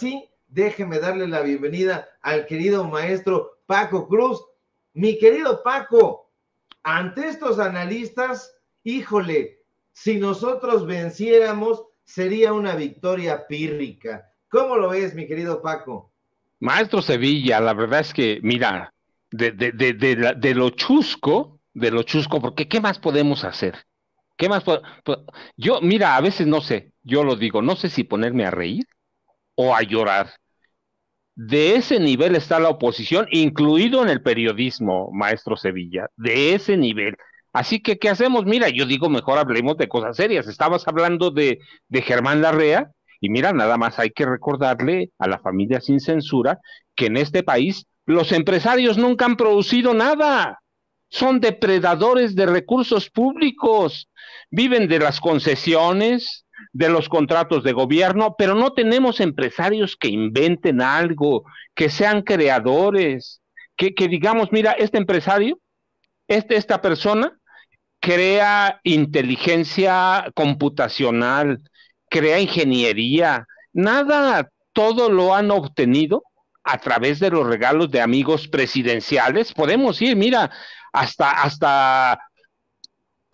sí, déjeme darle la bienvenida al querido maestro Paco Cruz. Mi querido Paco, ante estos analistas, híjole, si nosotros venciéramos, sería una victoria pírrica. ¿Cómo lo ves, mi querido Paco? Maestro Sevilla, la verdad es que, mira, de lo chusco, porque ¿qué más podemos hacer? ¿Qué más? Yo, mira, a veces no sé, yo lo digo, no sé si ponerme a reír o a llorar. De ese nivel está la oposición, incluido en el periodismo, maestro Sevilla, de ese nivel. Así que, ¿qué hacemos? Mira, yo digo, mejor hablemos de cosas serias. Estabas hablando de Germán Larrea, y mira, nada más hay que recordarle a la familia sin censura que en este país los empresarios nunca han producido nada. Son depredadores de recursos públicos, viven de las concesiones, de los contratos de gobierno, pero no tenemos empresarios que inventen algo, que sean creadores, que digamos, mira, este empresario, esta persona crea inteligencia computacional, crea ingeniería, nada, todo lo han obtenido a través de los regalos de amigos presidenciales. Podemos ir, mira, hasta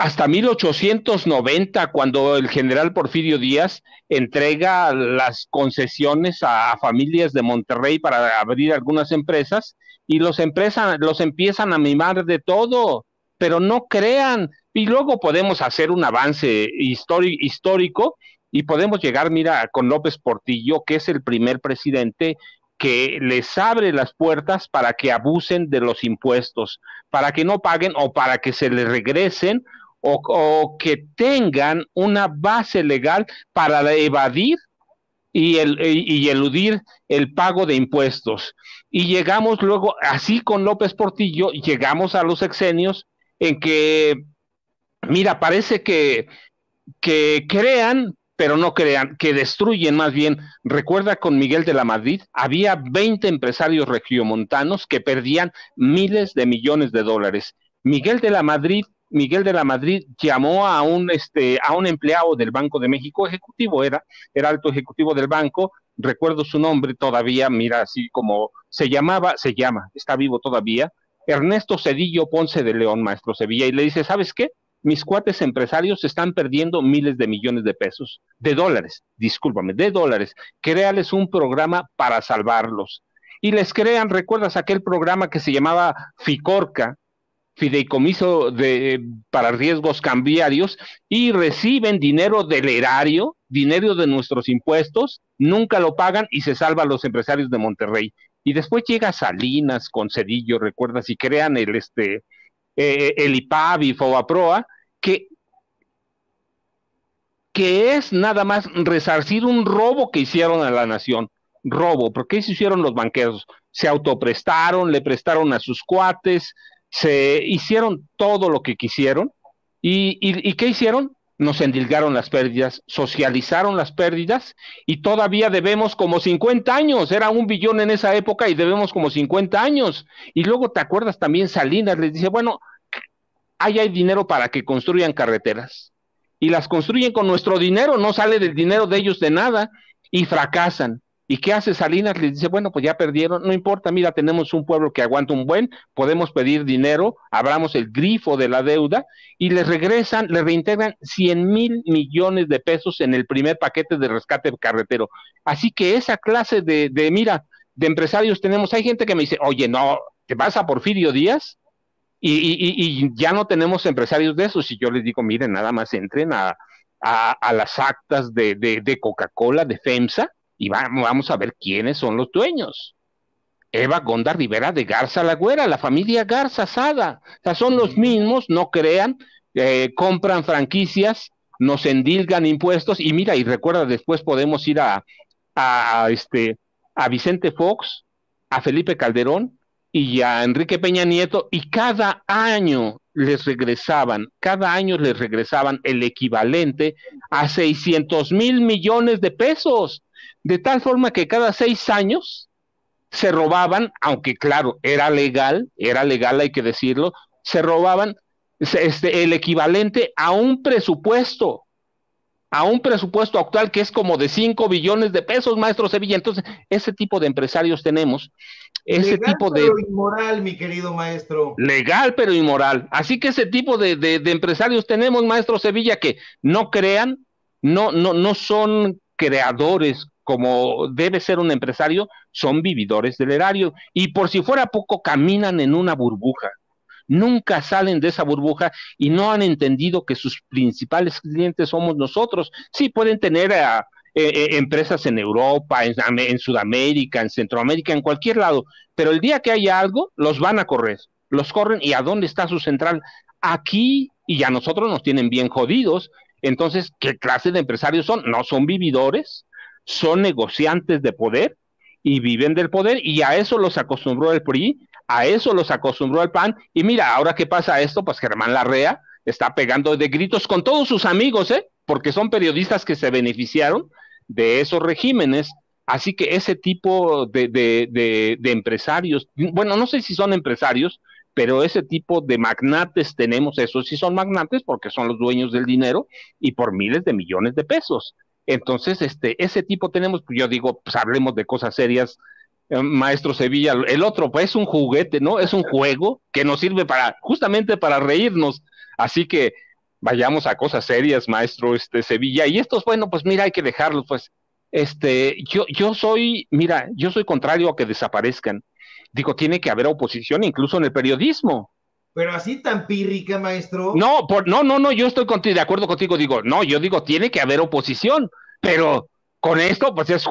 hasta 1890, cuando el general Porfirio Díaz entrega las concesiones a familias de Monterrey para abrir algunas empresas, y los empiezan a mimar de todo, pero no crean. Y luego podemos hacer un avance histórico y podemos llegar, mira, con López Portillo, que es el primer presidente que les abre las puertas para que abusen de los impuestos, para que no paguen o para que se les regresen, o que tengan una base legal para evadir y eludir el pago de impuestos. Y llegamos luego, así con López Portillo, llegamos a los sexenios en que, mira, parece que crean, pero no crean, que destruyen más bien. Recuerda, con Miguel de la Madrid, había 20 empresarios regiomontanos que perdían miles de millones de dólares. Miguel de la Madrid llamó a un empleado del Banco de México, ejecutivo era alto ejecutivo del banco, recuerdo su nombre todavía, mira, así como se llama, está vivo todavía, Ernesto Cedillo Ponce de León, maestro Sevilla, y le dice, ¿sabes qué? Mis cuates empresarios están perdiendo miles de millones de pesos, de dólares, discúlpame, de dólares. Créales un programa para salvarlos. Y les crean, ¿recuerdas aquel programa que se llamaba FICORCA, Fideicomiso para riesgos cambiarios, y reciben dinero del erario, dinero de nuestros impuestos, nunca lo pagan y se salvan los empresarios de Monterrey? Y después llega Salinas con Cedillo, recuerdas, y crean el IPAB y FOBAPROA, que, que es nada más resarcir un robo que hicieron a la nación. Robo, ¿por qué se hicieron los banqueros? Se autoprestaron, le prestaron a sus cuates, se hicieron todo lo que quisieron. ¿Y qué hicieron? Nos endilgaron las pérdidas, socializaron las pérdidas, y todavía debemos como 50 años, era 1 billón en esa época y debemos como 50 años. Y luego te acuerdas también, Salinas les dice, bueno, ahí hay dinero para que construyan carreteras, y las construyen con nuestro dinero, no sale del dinero de ellos de nada, y fracasan. ¿Y qué hace Salinas? Les dice, bueno, pues ya perdieron, no importa, mira, tenemos un pueblo que aguanta un buen, podemos pedir dinero, abramos el grifo de la deuda, y les regresan, les reintegran 100,000 millones de pesos en el primer paquete de rescate carretero. Así que esa clase mira, de empresarios tenemos. Hay gente que me dice, oye, no, ¿te vas a Porfirio Díaz? Y ya no tenemos empresarios de esos. Y yo les digo, miren, nada más entren a las actas de Coca-Cola, de FEMSA, y vamos a ver quiénes son los dueños. Eva Gonda Rivera de Garza La Güera, la familia Garza Sada. O sea, son los mismos, no crean, compran franquicias, nos endilgan impuestos, y mira, y recuerda, después podemos ir a Vicente Fox, a Felipe Calderón y a Enrique Peña Nieto, y cada año les regresaban el equivalente a 600,000 millones de pesos, de tal forma que cada 6 años se robaban, aunque claro, era legal, hay que decirlo, se robaban el equivalente a un presupuesto. a un presupuesto actual que es como de 5 billones de pesos, maestro Sevilla. Entonces, ese tipo de empresarios tenemos, ese Legal tipo pero de inmoral, mi querido maestro. legal pero inmoral. Así que ese tipo de empresarios tenemos, maestro Sevilla, que no crean, no son creadores como debe ser un empresario, son vividores del erario. Y por si fuera poco, caminan en una burbuja. Nunca salen de esa burbuja y no han entendido que sus principales clientes somos nosotros. Sí, pueden tener empresas en Europa, en Sudamérica, en Centroamérica, en cualquier lado, pero el día que haya algo, los van a correr. Los corren y ¿a dónde está su central? Aquí, y a nosotros nos tienen bien jodidos. Entonces, ¿qué clase de empresarios son? No son vividores, son negociantes de poder y viven del poder, y a eso los acostumbró el PRI, a eso los acostumbró el PAN. Y mira, ahora que pasa esto, pues Germán Larrea está pegando de gritos con todos sus amigos, porque son periodistas que se beneficiaron de esos regímenes. Así que ese tipo de empresarios, bueno, no sé si son empresarios, pero ese tipo de magnates tenemos, esos sí son magnates porque son los dueños del dinero y por miles de millones de pesos. Entonces, ese tipo tenemos, yo digo, pues hablemos de cosas serias, maestro Sevilla. El otro, pues es un juguete, ¿no? Es un juego que nos sirve justamente para reírnos. Así que vayamos a cosas serias, maestro Sevilla. Y estos, bueno, pues mira, hay que dejarlos, pues. Mira, yo soy contrario a que desaparezcan. Digo, tiene que haber oposición incluso en el periodismo. Pero así tan pírrica, maestro. No, yo estoy de acuerdo contigo, digo, no, yo digo, tiene que haber oposición, pero con esto, pues es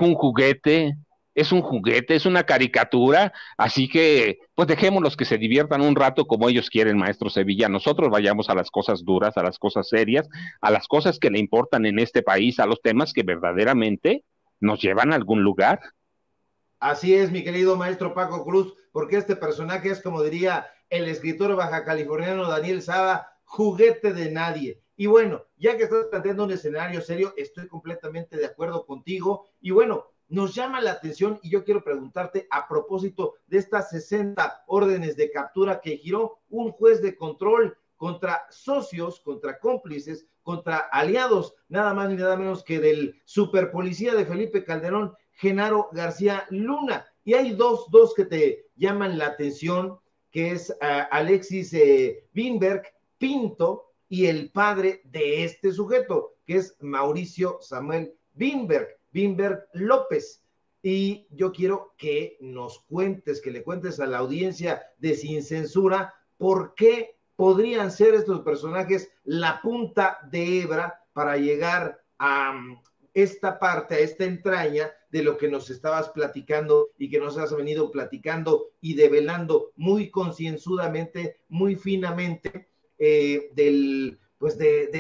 una caricatura, así que, pues dejémoslos que se diviertan un rato como ellos quieren, maestro Sevilla. Nosotros vayamos a las cosas duras, a las cosas serias, a las cosas que le importan en este país, a los temas que verdaderamente nos llevan a algún lugar. Así es, mi querido maestro Paco Cruz, porque este personaje es, como diría el escritor baja californiano Daniel Sada, juguete de nadie. Y bueno, ya que estás planteando un escenario serio, estoy completamente de acuerdo contigo. Y bueno, nos llama la atención y yo quiero preguntarte a propósito de estas 60 órdenes de captura que giró un juez de control contra socios, contra cómplices, contra aliados, nada más ni nada menos que del superpolicía de Felipe Calderón, Genaro García Luna. Y hay dos que te llaman la atención, que es Alexis Winberg Pinto y el padre de este sujeto, que es Mauricio Samuel Winberg López. Y yo quiero que nos cuentes, que le cuentes a la audiencia de Sin Censura, por qué podrían ser estos personajes la punta de hebra para llegar a esta parte, a esta entraña de lo que nos estabas platicando y que nos has venido platicando y develando muy concienzudamente, muy finamente, de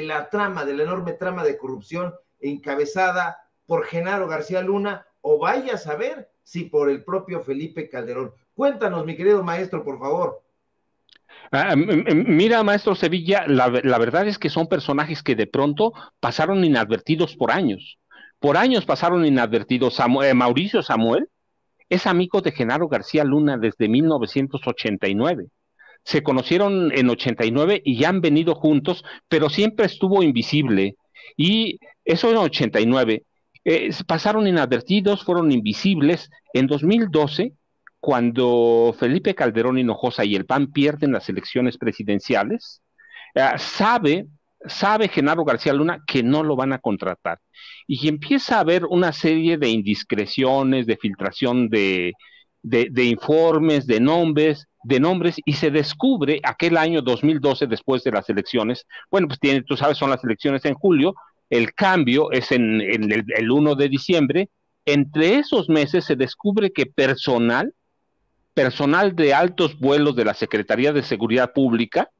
la trama, de la enorme trama de corrupción encabezada por Genaro García Luna, o vaya a saber si por el propio Felipe Calderón. Cuéntanos, mi querido maestro, por favor. Mira, maestro Sevilla, la verdad es que son personajes que de pronto pasaron inadvertidos por años. Por años pasaron inadvertidos. Mauricio Samuel es amigo de Genaro García Luna desde 1989. Se conocieron en 89 y ya han venido juntos, pero siempre estuvo invisible. Y eso en 89. Pasaron inadvertidos, fueron invisibles. En 2012, cuando Felipe Calderón Hinojosa y el PAN pierden las elecciones presidenciales, sabe Genaro García Luna que no lo van a contratar. Y empieza a haber una serie de indiscreciones, de filtración de informes, de nombres, y se descubre aquel año 2012, después de las elecciones. Bueno, pues tú sabes, son las elecciones en julio, el cambio es en el 1 de diciembre. Entre esos meses se descubre que personal de altos vuelos de la Secretaría de Seguridad Pública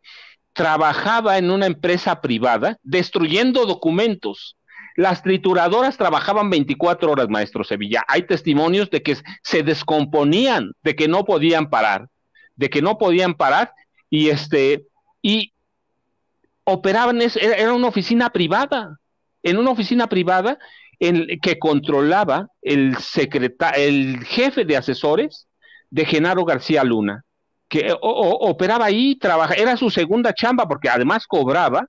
trabajaba en una empresa privada destruyendo documentos. Las trituradoras trabajaban 24 horas, maestro Sevilla. Hay testimonios de que se descomponían, de que no podían parar, y y operaban, era una oficina privada, que controlaba el jefe de asesores de Genaro García Luna, que operaba ahí, era su segunda chamba, porque además cobraba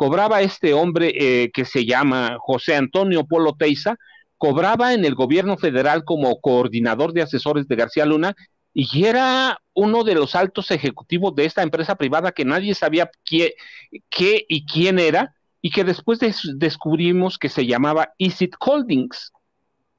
cobraba este hombre que se llama José Antonio Polo Teiza, cobraba en el gobierno federal como coordinador de asesores de García Luna y era uno de los altos ejecutivos de esta empresa privada que nadie sabía qué y quién era, y que después descubrimos que se llamaba Isit Holdings,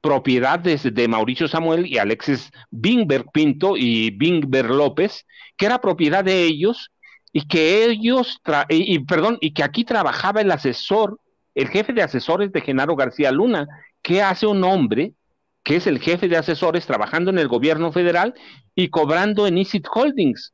propiedad de Mauricio Samuel y Alexis Bingberg Pinto y Bingberg López, que era propiedad de ellos, y que y que aquí trabajaba el asesor, el jefe de asesores de Genaro García Luna. ¿Qué hace un hombre que es el jefe de asesores trabajando en el gobierno federal y cobrando en Isit Holdings?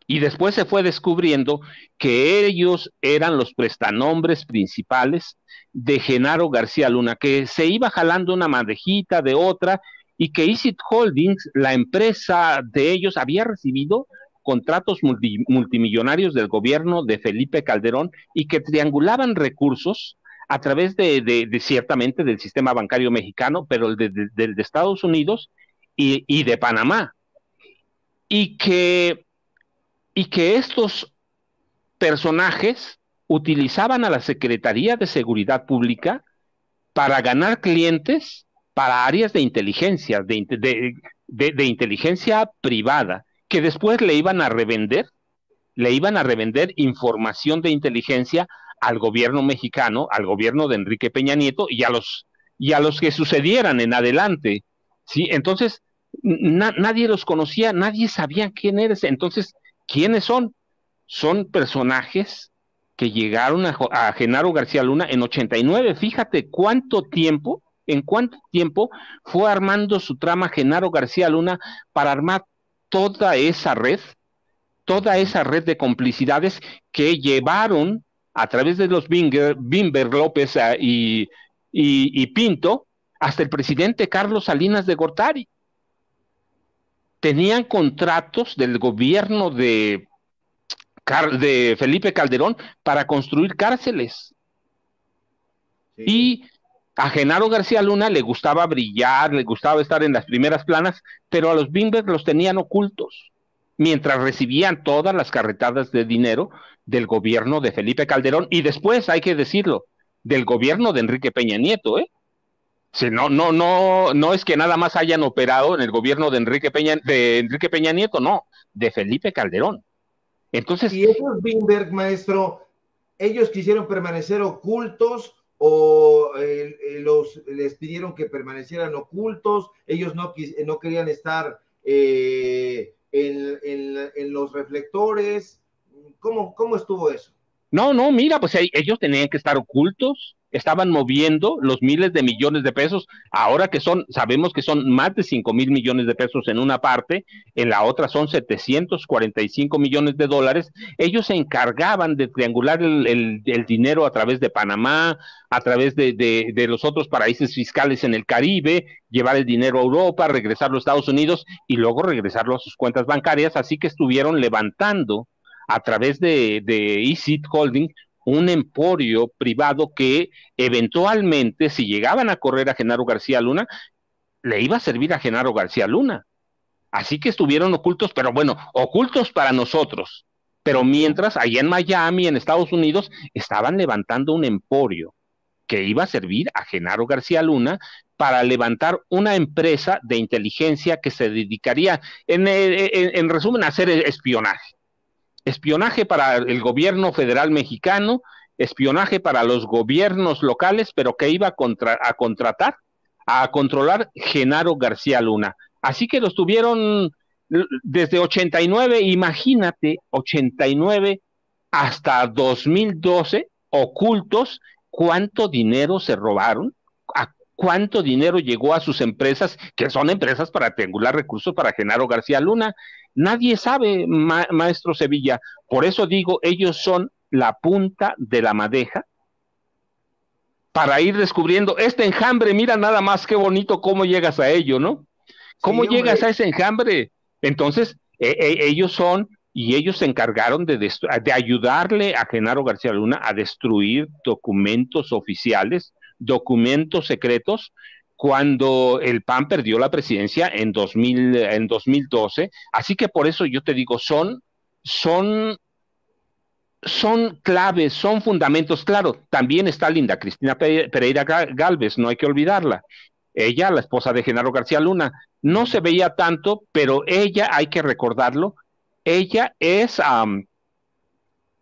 Y después se fue descubriendo que ellos eran los prestanombres principales de Genaro García Luna, que se iba jalando una madejita de otra, y que Isit Holdings, la empresa de ellos, había recibido contratos multimillonarios del gobierno de Felipe Calderón, y que triangulaban recursos a través ciertamente del sistema bancario mexicano, pero del de Estados Unidos y de Panamá. Y que estos personajes utilizaban a la Secretaría de Seguridad Pública para ganar clientes para áreas de inteligencia, de inteligencia privada, que después le iban a revender información de inteligencia al gobierno mexicano, al gobierno de Enrique Peña Nieto y a los que sucedieran en adelante. ¿Sí? Entonces, nadie los conocía, nadie sabía quién eres. Entonces, ¿quiénes son? Son personajes que llegaron a Genaro García Luna en 89. Fíjate en cuánto tiempo fue armando su trama Genaro García Luna para armar toda esa red de complicidades que llevaron a través de los Bimber López y Pinto hasta el presidente Carlos Salinas de Gortari. Tenían contratos del gobierno de Felipe Calderón para construir cárceles. Sí. Y a Genaro García Luna le gustaba brillar, le gustaba estar en las primeras planas, pero a los Bimber los tenían ocultos, mientras recibían todas las carretadas de dinero del gobierno de Felipe Calderón, y después, hay que decirlo, del gobierno de Enrique Peña Nieto, ¿eh? Si no es que nada más hayan operado en el gobierno de Enrique Peña Nieto, no, de Felipe Calderón. Entonces, ¿y esos Bimberg, maestro, ellos quisieron permanecer ocultos o les pidieron que permanecieran ocultos? Ellos no querían estar en los reflectores. ¿Cómo estuvo eso? No, mira, pues ellos tenían que estar ocultos, estaban moviendo los miles de millones de pesos, ahora sabemos que son más de 5,000 millones de pesos en una parte, en la otra son 745 millones de dólares. Ellos se encargaban de triangular el dinero a través de Panamá, a través de los otros paraísos fiscales en el Caribe, llevar el dinero a Europa, regresarlo a Estados Unidos y luego regresarlo a sus cuentas bancarias. Así que estuvieron levantando a través de Isit Holding un emporio privado que eventualmente, si llegaban a correr a Genaro García Luna, le iba a servir a Genaro García Luna. Así que estuvieron ocultos, pero bueno, ocultos para nosotros. Pero mientras, allá en Miami, en Estados Unidos, estaban levantando un emporio que iba a servir a Genaro García Luna para levantar una empresa de inteligencia que se dedicaría, en resumen, a hacer espionaje. Espionaje para el gobierno federal mexicano, espionaje para los gobiernos locales, pero que iba a controlar Genaro García Luna. Así que los tuvieron desde 89, imagínate, 89 hasta 2012, ocultos. ¿Cuánto dinero se robaron? ¿A cuánto dinero llegó a sus empresas, que son empresas para triangular recursos para Genaro García Luna? Nadie sabe, maestro Sevilla. Por eso digo, ellos son la punta de la madeja para ir descubriendo este enjambre. Mira nada más qué bonito cómo llegas a ello, ¿no? ¿Cómo llegas a ese enjambre? Entonces, ellos se encargaron de ayudarle a Genaro García Luna a destruir documentos oficiales, documentos secretos, cuando el PAN perdió la presidencia en 2012. Así que por eso yo te digo, son son claves, son fundamentos. Claro, también está Linda Cristina Pereira Galvez, no hay que olvidarla. Ella, la esposa de Genaro García Luna, no se veía tanto, pero ella, hay que recordarlo, ella es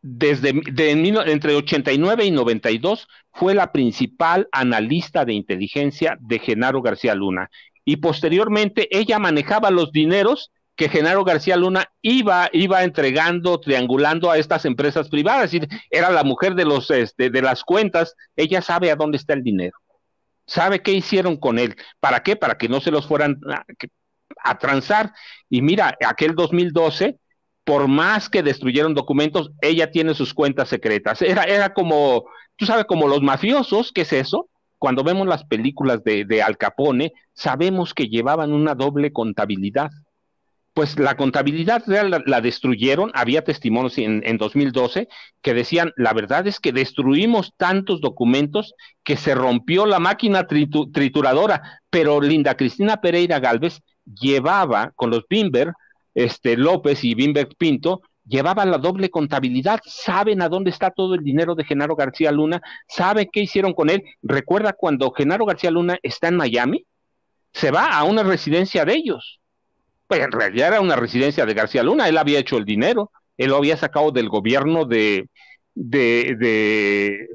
entre 89 y 92 fue la principal analista de inteligencia de Genaro García Luna. Y posteriormente ella manejaba los dineros que Genaro García Luna iba entregando, triangulando a estas empresas privadas. Es decir, era la mujer de las cuentas, ella sabe a dónde está el dinero, sabe qué hicieron con él, ¿para qué? Para que no se los fueran a transar. Y mira, aquel 2012, por más que destruyeron documentos, ella tiene sus cuentas secretas. Era como, tú sabes, como los mafiosos, ¿qué es eso? Cuando vemos las películas de Al Capone, sabemos que llevaban una doble contabilidad. Pues la contabilidad real la destruyeron. Había testimonios en 2012 que decían, la verdad es que destruimos tantos documentos que se rompió la máquina trituradora, pero Linda Cristina Pereira Galvez llevaba con los Bimber, López y Bimber Pinto, llevaban la doble contabilidad, saben a dónde está todo el dinero de Genaro García Luna, saben qué hicieron con él. Recuerda cuando Genaro García Luna está en Miami, se va a una residencia de ellos. Pues en realidad era una residencia de García Luna, él había hecho el dinero, él lo había sacado del gobierno de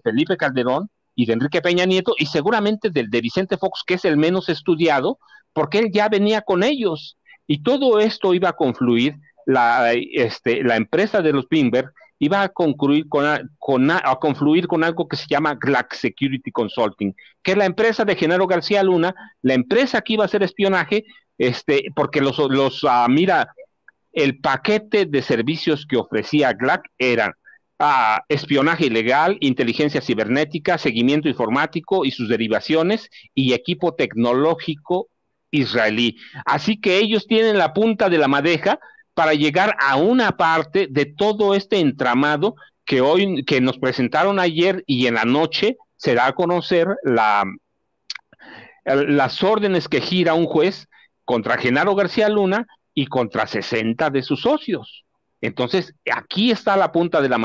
Felipe Calderón y de Enrique Peña Nieto, y seguramente del de Vicente Fox, que es el menos estudiado, porque él ya venía con ellos. Y todo esto iba a confluir, la empresa de los Bimber iba a concluir a confluir con algo que se llama GLAC Security Consulting, que es la empresa de Genaro García Luna, la empresa que iba a hacer espionaje, porque mira, el paquete de servicios que ofrecía GLAC eran espionaje ilegal, inteligencia cibernética, seguimiento informático y sus derivaciones, y equipo tecnológico israelí. Así que ellos tienen la punta de la madeja para llegar a una parte de todo este entramado que nos presentaron ayer, y en la noche se da a conocer las órdenes que gira un juez contra Genaro García Luna y contra 60 de sus socios. Entonces, aquí está la punta de la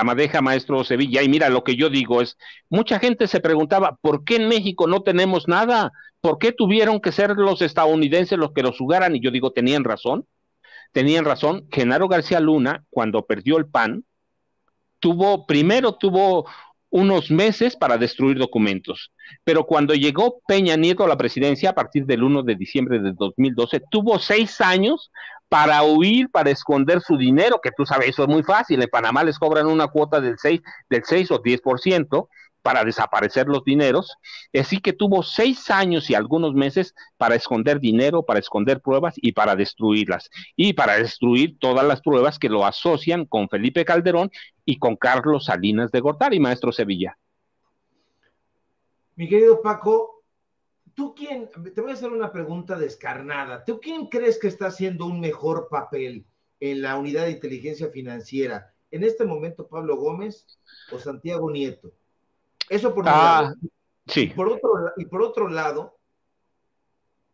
madeja, maestro Sevilla. Y mira, lo que yo digo es, mucha gente se preguntaba, ¿por qué en México no tenemos nada? ¿Por qué tuvieron que ser los estadounidenses los que los jugaran? Y yo digo, tenían razón. Genaro García Luna, cuando perdió el PAN, primero tuvo unos meses para destruir documentos, pero cuando llegó Peña Nieto a la presidencia a partir del 1 de diciembre de 2012, tuvo 6 años para huir, para esconder su dinero, que tú sabes, eso es muy fácil, en Panamá les cobran una cuota del 6 o 10% para desaparecer los dineros, así que tuvo 6 años y algunos meses para esconder dinero, para esconder pruebas y para destruirlas, y para destruir todas las pruebas que lo asocian con Felipe Calderón y con Carlos Salinas de Gortari, maestro Sevilla. Mi querido Paco, ¿tú quién? Te voy a hacer una pregunta descarnada. ¿Tú quién crees que está haciendo un mejor papel en la unidad de inteligencia financiera? ¿En este momento Pablo Gómez o Santiago Nieto? Eso por un lado. Sí. Y por otro lado,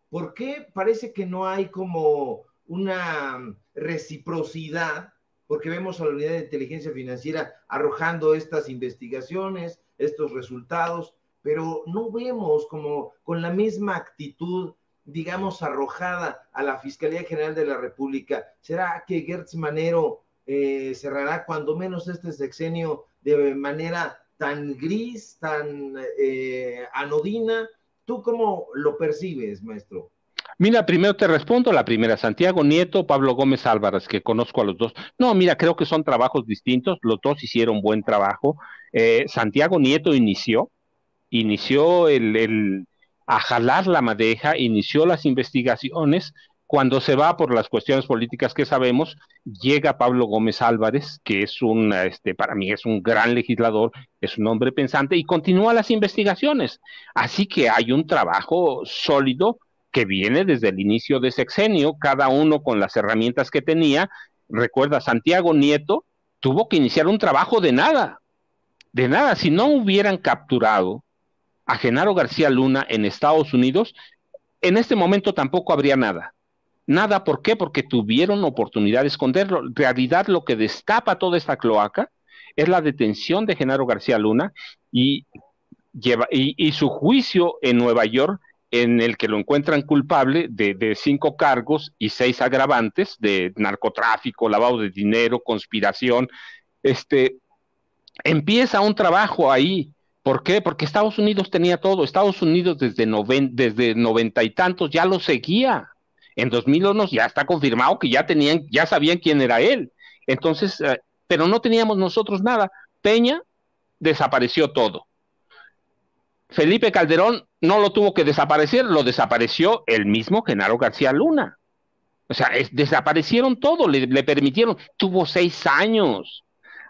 ¿por qué parece que no hay como una reciprocidad? Porque vemos a la unidad de inteligencia financiera arrojando estas investigaciones, estos resultados, pero no vemos como con la misma actitud, digamos, arrojada a la Fiscalía General de la República. ¿Será que Gertz Manero cerrará cuando menos este sexenio de manera tan gris, tan anodina? ¿Tú cómo lo percibes, maestro? Mira, primero te respondo la primera, Santiago Nieto, Pablo Gómez Álvarez, que conozco a los dos. No, mira, creo que son trabajos distintos, los dos hicieron buen trabajo. Santiago Nieto inició a jalar la madeja, inició las investigaciones. Cuando se va por las cuestiones políticas que sabemos, llega Pablo Gómez Álvarez, que es para mí es un gran legislador, es un hombre pensante, y continúa las investigaciones. Así que hay un trabajo sólido que viene desde el inicio de sexenio, cada uno con las herramientas que tenía. Recuerda, Santiago Nieto tuvo que iniciar un trabajo de nada. Si no hubieran capturado a Genaro García Luna en Estados Unidos, en este momento tampoco habría nada. Nada, ¿por qué? Porque tuvieron oportunidad de esconderlo. En realidad, lo que destapa toda esta cloaca es la detención de Genaro García Luna y, y su juicio en Nueva York, en el que lo encuentran culpable de 5 cargos y 6 agravantes de narcotráfico, lavado de dinero, conspiración. Empieza un trabajo ahí. ¿Por qué? Porque Estados Unidos tenía todo. Estados Unidos desde 90 y tantos ya lo seguía. En 2001 ya está confirmado que ya sabían quién era él. Entonces, pero no teníamos nosotros nada. Peña desapareció todo. Felipe Calderón no lo tuvo que desaparecer, lo desapareció el mismo Genaro García Luna. O sea, desaparecieron todo, le permitieron, tuvo 6 años.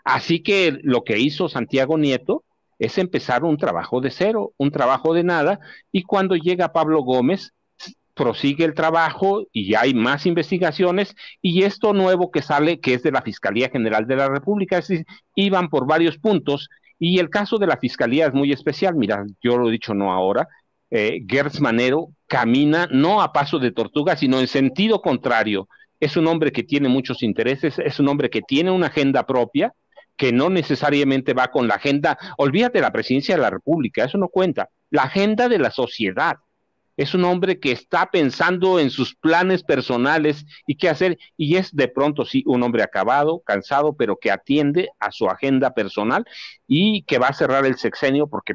Así que lo que hizo Santiago Nieto es empezar un trabajo de cero, un trabajo de nada, y cuando llega Pablo Gómez, prosigue el trabajo y ya hay más investigaciones, y esto nuevo que sale, que es de la Fiscalía General de la República, es decir, iban por varios puntos, y el caso de la Fiscalía es muy especial. Mira, yo lo he dicho no ahora, Gertz Manero camina no a paso de tortuga, sino en sentido contrario. Es un hombre que tiene muchos intereses, es un hombre que tiene una agenda propia, que no necesariamente va con la agenda, olvídate de la presidencia de la República, eso no cuenta, la agenda de la sociedad. Es un hombre que está pensando en sus planes personales y qué hacer, y es de pronto sí un hombre acabado, cansado, pero que atiende a su agenda personal y que va a cerrar el sexenio porque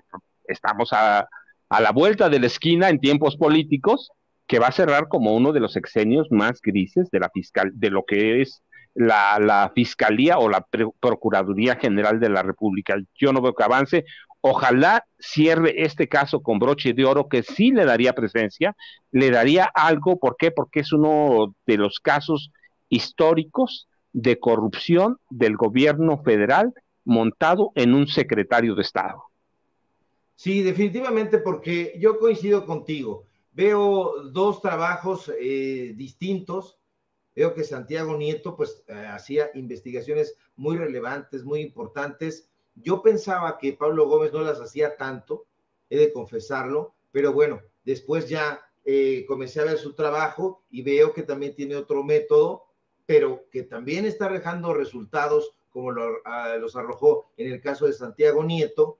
estamos a la vuelta de la esquina en tiempos políticos, que va a cerrar como uno de los sexenios más grises de de lo que es la Fiscalía o la Procuraduría General de la República. Yo no veo que avance. Ojalá cierre este caso con broche de oro, que sí le daría presencia, le daría algo. ¿Por qué? Porque es uno de los casos históricos de corrupción del gobierno federal montado en un secretario de Estado. Sí, definitivamente, porque yo coincido contigo. Veo dos trabajos distintos. Veo que Santiago Nieto pues hacía investigaciones muy relevantes, muy importantes. Yo pensaba que Pablo Gómez no las hacía tanto, he de confesarlo, pero bueno, después ya comencé a ver su trabajo y veo que también tiene otro método, pero que también está dejando resultados como los arrojó en el caso de Santiago Nieto,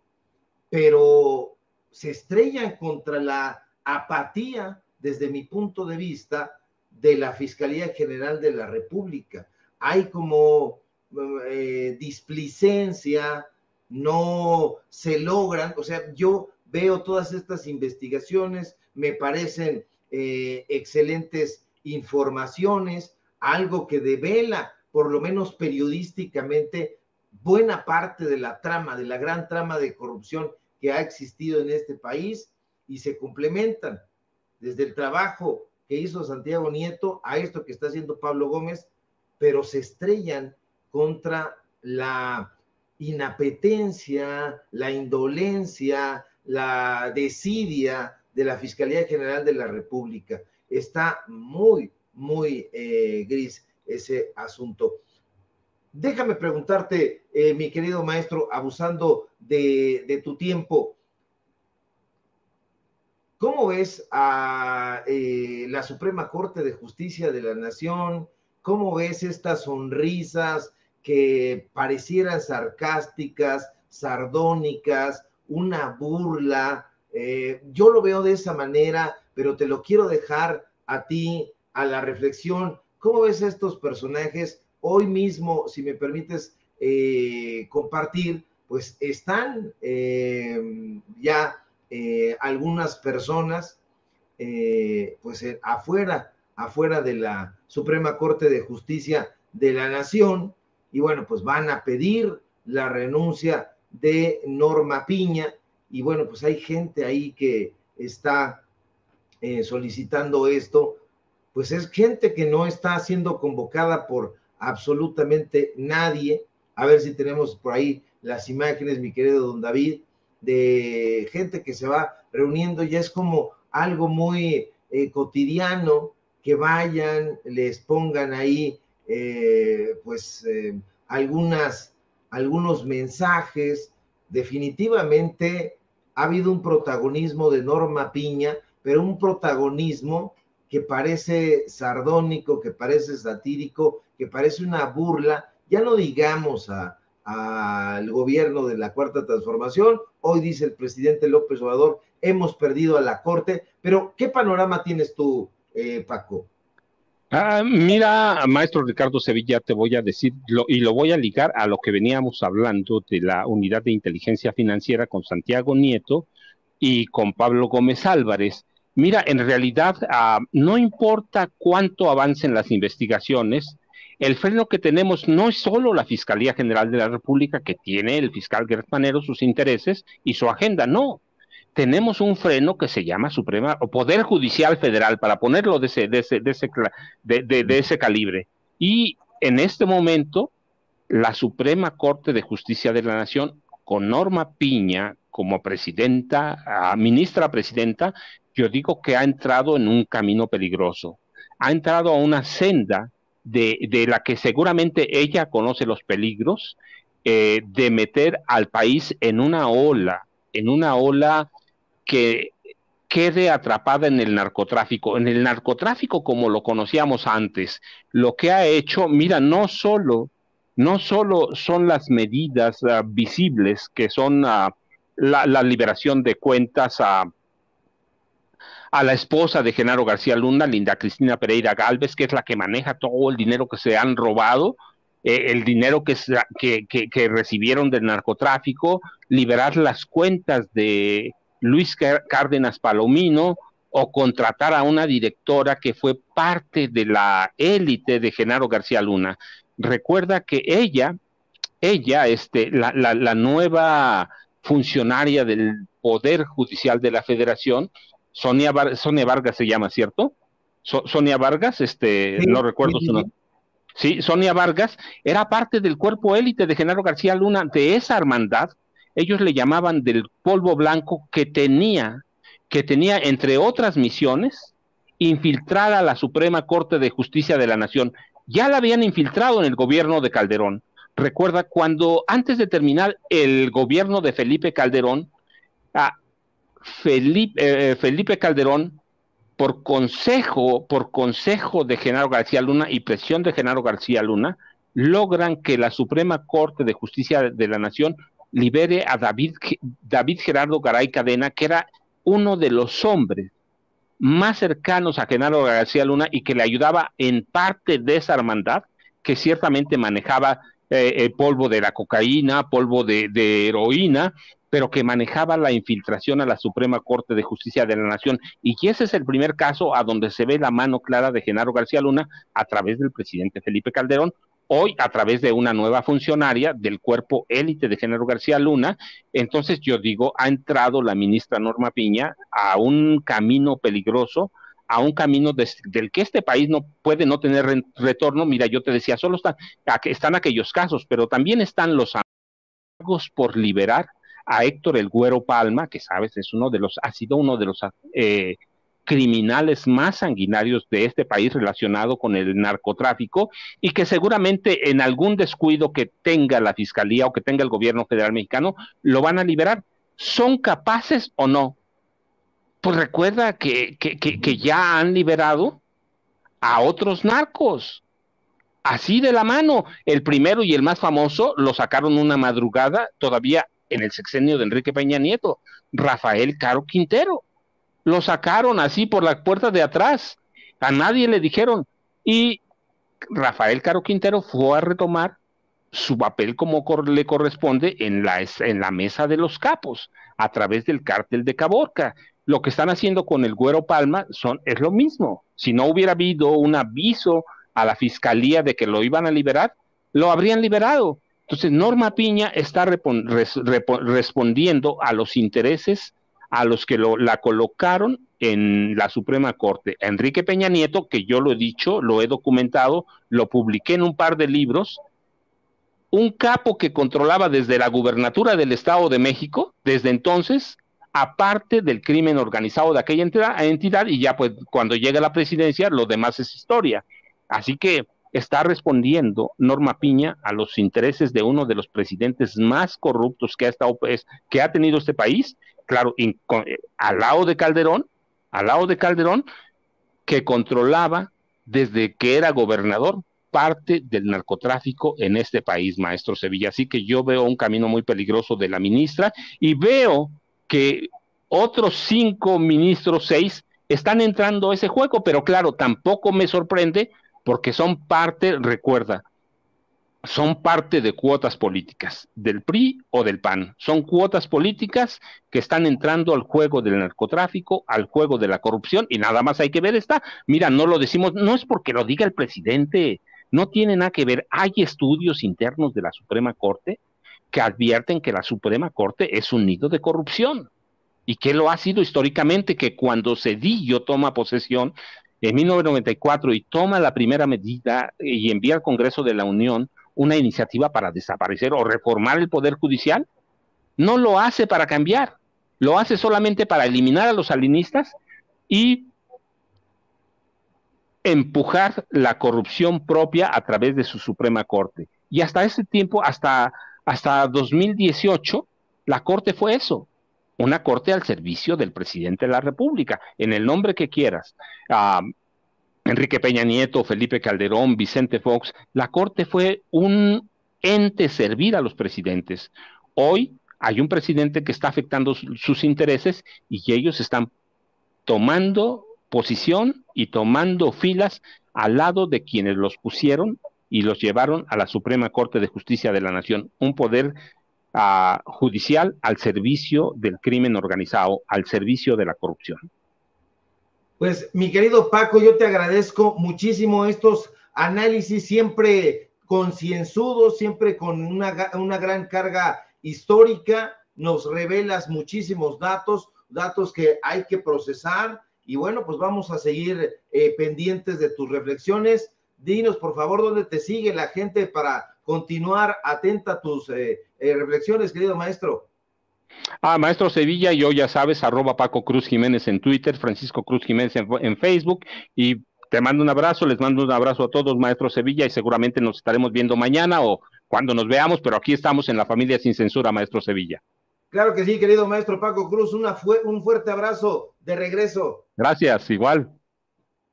pero se estrellan contra la apatía, desde mi punto de vista, de la Fiscalía General de la República. Hay como displicencia, no se logran, o sea, yo veo todas estas investigaciones, me parecen excelentes informaciones, algo que devela, por lo menos periodísticamente, buena parte de la trama, de la gran trama de corrupción que ha existido en este país, y se complementan desde el trabajo que hizo Santiago Nieto a esto que está haciendo Pablo Gómez, pero se estrellan contra la inapetencia, la indolencia, la desidia de la Fiscalía General de la República. Está muy, muy gris ese asunto. Déjame preguntarte, mi querido maestro, abusando de tu tiempo, ¿cómo ves a la Suprema Corte de Justicia de la Nación? ¿Cómo ves estas sonrisas que parecieran sarcásticas, sardónicas, una burla? Yo lo veo de esa manera, pero te lo quiero dejar a ti, a la reflexión. ¿Cómo ves a estos personajes? Hoy mismo, si me permites compartir, pues están ya algunas personas pues afuera de la Suprema Corte de Justicia de la Nación, y bueno, pues van a pedir la renuncia de Norma Piña, y bueno, pues hay gente ahí que está solicitando esto, pues es gente que no está siendo convocada por absolutamente nadie. A ver si tenemos por ahí las imágenes, mi querido don David, de gente que se va reuniendo. Ya es como algo muy cotidiano, que vayan, les pongan ahí algunos mensajes. Definitivamente ha habido un protagonismo de Norma Piña, pero un protagonismo que parece sardónico, que parece satírico, que parece una burla. Ya no digamos al gobierno de la Cuarta Transformación. Hoy dice el presidente López Obrador, hemos perdido a la Corte, pero ¿qué panorama tienes tú, Paco? Mira, maestro Ricardo Sevilla, te voy a decir, y lo voy a ligar a lo que veníamos hablando de la Unidad de Inteligencia Financiera con Santiago Nieto y con Pablo Gómez Álvarez. Mira, en realidad, no importa cuánto avancen las investigaciones, el freno que tenemos no es solo la Fiscalía General de la República, que tiene el fiscal Gertz Manero sus intereses y su agenda, no. Tenemos un freno que se llama Suprema o Poder Judicial Federal, para ponerlo de ese calibre. Y en este momento, la Suprema Corte de Justicia de la Nación, con Norma Piña como ministra presidenta, yo digo que ha entrado en un camino peligroso. Ha entrado a una senda de la que seguramente ella conoce los peligros, de meter al país en una ola que quede atrapada en el narcotráfico como lo conocíamos antes. Lo que ha hecho, mira, no solo son las medidas visibles, que son la liberación de cuentas a la esposa de Genaro García Luna, Linda Cristina Pereira Gálvez, que es la que maneja todo el dinero que se han robado, el dinero que recibieron del narcotráfico, liberar las cuentas de Luis Cárdenas Palomino, o contratar a una directora que fue parte de la élite de Genaro García Luna. Recuerda que ella la nueva funcionaria del Poder Judicial de la Federación, Sonia Vargas se llama, ¿cierto? Sonia Vargas, Sí, no recuerdo sí, su nombre. Sí, Sonia Vargas era parte del cuerpo élite de Genaro García Luna, de esa hermandad. Ellos le llamaban del polvo blanco, que tenía, entre otras misiones, infiltrar a la Suprema Corte de Justicia de la Nación. Ya la habían infiltrado en el gobierno de Calderón. Recuerda, cuando antes de terminar el gobierno de Felipe Calderón, Felipe Calderón, por consejo de Genaro García Luna y presión de Genaro García Luna, logran que la Suprema Corte de Justicia de la Nación libere a David Gerardo Garay Cadena, que era uno de los hombres más cercanos a Genaro García Luna y que le ayudaba en parte de esa hermandad, que ciertamente manejaba el polvo de la cocaína, polvo de heroína, pero que manejaba la infiltración a la Suprema Corte de Justicia de la Nación. Y ese es el primer caso a donde se ve la mano clara de Genaro García Luna a través del presidente Felipe Calderón, hoy a través de una nueva funcionaria del cuerpo élite de Genaro García Luna. Entonces yo digo, ha entrado la ministra Norma Piña a un camino peligroso, a un camino del que este país no puede no tener retorno. Mira, yo te decía, solo están aquellos casos, pero también están los amagos por liberar a Héctor el Güero Palma, que sabes, ha sido uno de los criminales más sanguinarios de este país relacionado con el narcotráfico, y que seguramente en algún descuido que tenga la Fiscalía o que tenga el gobierno federal mexicano, lo van a liberar. ¿Son capaces o no? Pues recuerda que ya han liberado a otros narcos, así de la mano. El primero y el más famoso lo sacaron una madrugada, todavía en el sexenio de Enrique Peña Nieto, Rafael Caro Quintero. Lo sacaron así por la puerta de atrás, a nadie le dijeron, y Rafael Caro Quintero fue a retomar su papel como le corresponde en la mesa de los capos, a través del cártel de Caborca. Lo que están haciendo con el Güero Palma es lo mismo. Si no hubiera habido un aviso a la fiscalía de que lo iban a liberar, lo habrían liberado. Entonces Norma Piña está respondiendo a los intereses a los que la colocaron en la Suprema Corte. Enrique Peña Nieto, que yo lo he dicho, lo he documentado, lo publiqué en un par de libros, un capo que controlaba desde la gubernatura del Estado de México, desde entonces, aparte del crimen organizado de aquella entidad, y ya pues cuando llega a la presidencia, lo demás es historia. Así que está respondiendo Norma Piña a los intereses de uno de los presidentes más corruptos que ha tenido este país, claro, al lado de Calderón, que controlaba desde que era gobernador parte del narcotráfico en este país, maestro Sevilla. Así que yo veo un camino muy peligroso de la ministra y veo que otros 5 ministros, 6, están entrando a ese juego, pero claro, tampoco me sorprende porque son parte, recuerda, son parte de cuotas políticas, del PRI o del PAN. Son cuotas políticas que están entrando al juego del narcotráfico, al juego de la corrupción, y nada más hay que ver esta. Mira, no lo decimos, no es porque lo diga el presidente, no tiene nada que ver. Hay estudios internos de la Suprema Corte que advierten que la Suprema Corte es un nido de corrupción, y que lo ha sido históricamente, que cuando Cedillo toma posesión en 1994 y toma la primera medida y envía al Congreso de la Unión una iniciativa para desaparecer o reformar el Poder Judicial, no lo hace para cambiar, lo hace solamente para eliminar a los salinistas y empujar la corrupción propia a través de su Suprema Corte. Y hasta ese tiempo, hasta 2018, la Corte fue eso, una Corte al servicio del presidente de la República, en el nombre que quieras. Enrique Peña Nieto, Felipe Calderón, Vicente Fox, la Corte fue un ente servir a los presidentes. Hoy hay un presidente que está afectando sus intereses y que ellos están tomando posición y tomando filas al lado de quienes los pusieron y los llevaron a la Suprema Corte de Justicia de la Nación, un poder judicial al servicio del crimen organizado, al servicio de la corrupción. Pues, mi querido Paco, yo te agradezco muchísimo estos análisis siempre concienzudos, siempre con una gran carga histórica. Nos revelas muchísimos datos que hay que procesar. Y bueno, pues vamos a seguir pendientes de tus reflexiones. Dinos, por favor, dónde te sigue la gente para continuar atenta a tus reflexiones, querido maestro. Maestro Sevilla, yo ya sabes, @Paco Cruz Jiménez en Twitter, Francisco Cruz Jiménez en Facebook, y te mando un abrazo, les mando un abrazo a todos, maestro Sevilla, y seguramente nos estaremos viendo mañana o cuando nos veamos, pero aquí estamos en la familia sin censura, maestro Sevilla. Claro que sí, querido maestro Paco Cruz, un fuerte abrazo de regreso. Gracias, igual.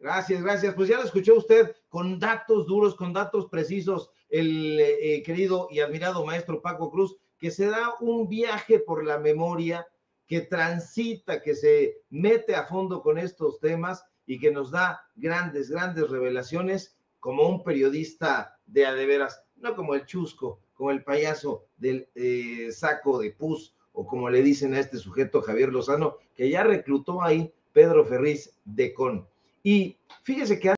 Gracias, gracias. Pues ya lo escuchó usted con datos duros, con datos precisos, el querido y admirado maestro Paco Cruz, que se da un viaje por la memoria, que transita, que se mete a fondo con estos temas y que nos da grandes, grandes revelaciones como un periodista de a de veras, no como el chusco, como el payaso del saco de pus, o como le dicen a este sujeto Javier Lozano, que ya reclutó ahí Pedro Ferriz de Con. Y fíjese que